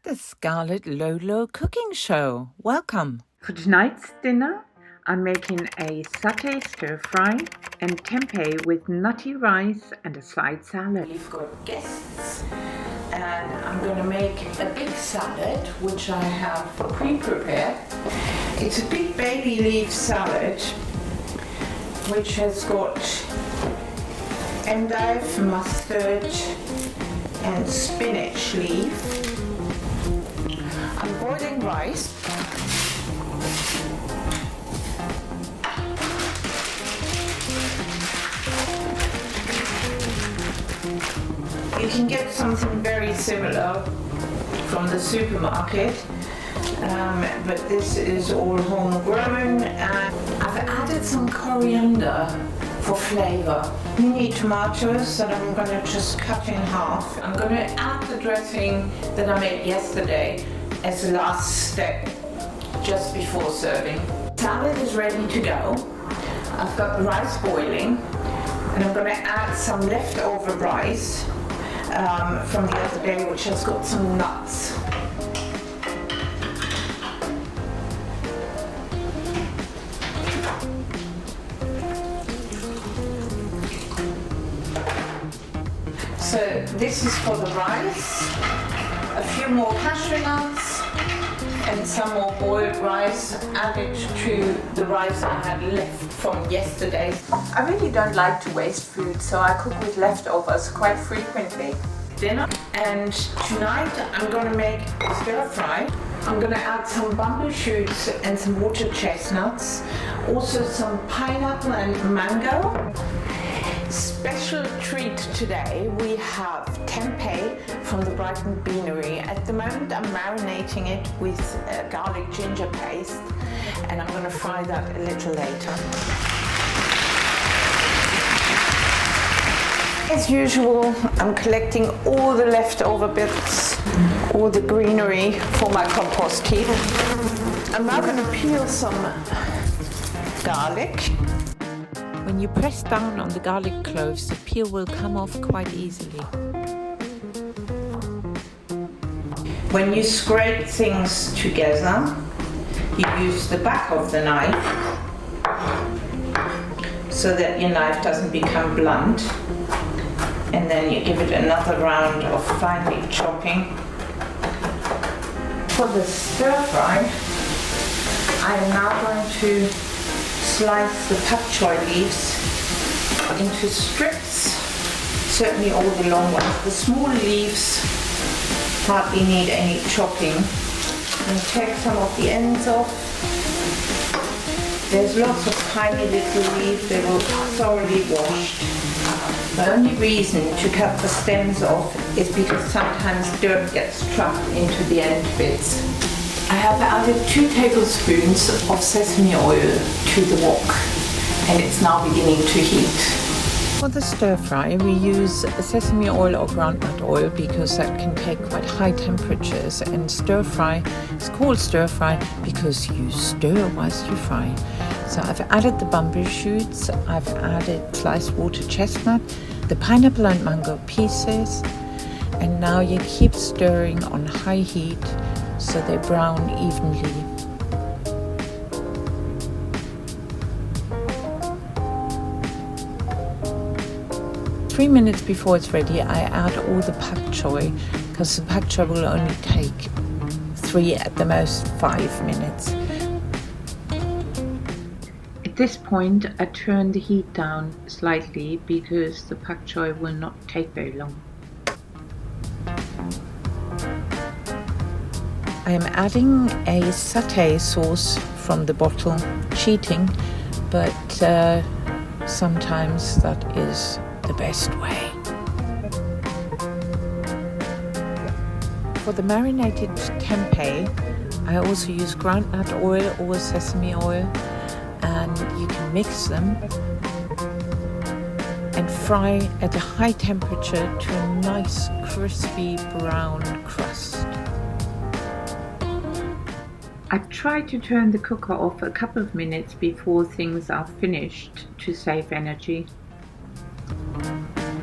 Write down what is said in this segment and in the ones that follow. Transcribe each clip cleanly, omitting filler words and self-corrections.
the Scarletlolo cooking show. Welcome. For tonight's dinner, I'm making a satay stir-fry and tempeh with nutty rice and a side salad. We've got guests and I'm going to make a big salad which I have pre-prepared. It's a big baby leaf salad which has got endive, mustard and spinach leaf. I'm boiling rice. You can get something very similar from the supermarket, but this is all homegrown, and I've added some coriander for flavor. Mini tomatoes that I'm going to just cut in half. I'm going to add the dressing that I made yesterday as the last step, just before serving. Salad is ready to go. I've got the rice boiling, and I'm going to add some leftover rice from the other day, which has got some nuts. So this is for the rice, a few more cashew nuts and some more boiled rice added to the rice I had left from yesterday. I really don't like to waste food, so I cook with leftovers quite frequently. Dinner, and tonight I'm going to make a stir-fry. I'm going to add some bamboo shoots and some water chestnuts, also some pineapple and mango. Special treat today, we have tempeh from the Brighton Beanery. At the moment I'm marinating it with garlic ginger paste, and I'm going to fry that a little later. As usual, I'm collecting all the leftover bits, all the greenery for my compost heap. I'm now going to peel some garlic. When you press down on the garlic cloves, the peel will come off quite easily. When you scrape things together, you use the back of the knife so that your knife doesn't become blunt. And then you give it another round of finely chopping. For the stir-fry, I am now going to slice the Pak-choi leaves into strips, certainly all the long ones. The small leaves hardly need any chopping. And take some of the ends off. There's lots of tiny little leaves, they will thoroughly washed. The only reason to cut the stems off is because sometimes dirt gets trapped into the end bits. I have added 2 tablespoons of sesame oil to the wok, and it's now beginning to heat. For the stir-fry, we use sesame oil or groundnut oil because that can take quite high temperatures, and stir-fry is called stir-fry because you stir whilst you fry. So I've added the bamboo shoots, I've added sliced water chestnut, the pineapple and mango pieces, and now you keep stirring on high heat so they brown evenly. Three minutes before it's ready, I add all the pak-choi, because the pak-choi will only take 3, at the most 5 minutes. At this point, I turn the heat down slightly because the pak-choi will not take very long. I am adding a satay sauce from the bottle. Cheating, but sometimes that is the best way. For the marinated tempeh, I also use groundnut oil or sesame oil, and you can mix them and fry at a high temperature to a nice crispy brown crust. I try to turn the cooker off a couple of minutes before things are finished to save energy.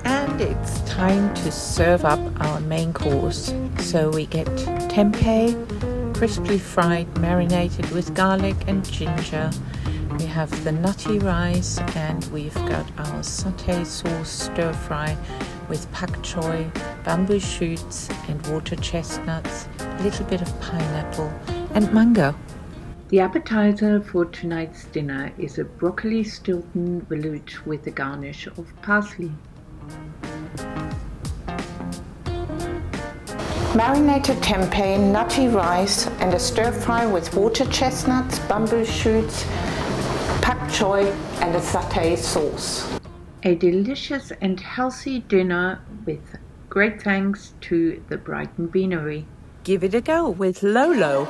And And it's time to serve up our main course. So we get tempeh, crisply fried, marinated with garlic and ginger. We have the nutty rice, and we've got our satay sauce stir-fry with pak-choi, bamboo shoots and water chestnuts, a little bit of pineapple and mango. The appetizer for tonight's dinner is a broccoli Stilton velouté with a garnish of parsley. Marinated tempeh, nutty rice and a stir-fry with water chestnuts, bamboo shoots, pak-choi and a satay sauce. A delicious and healthy dinner with great thanks to the Brighton Beanery. Give it a go with Lolo.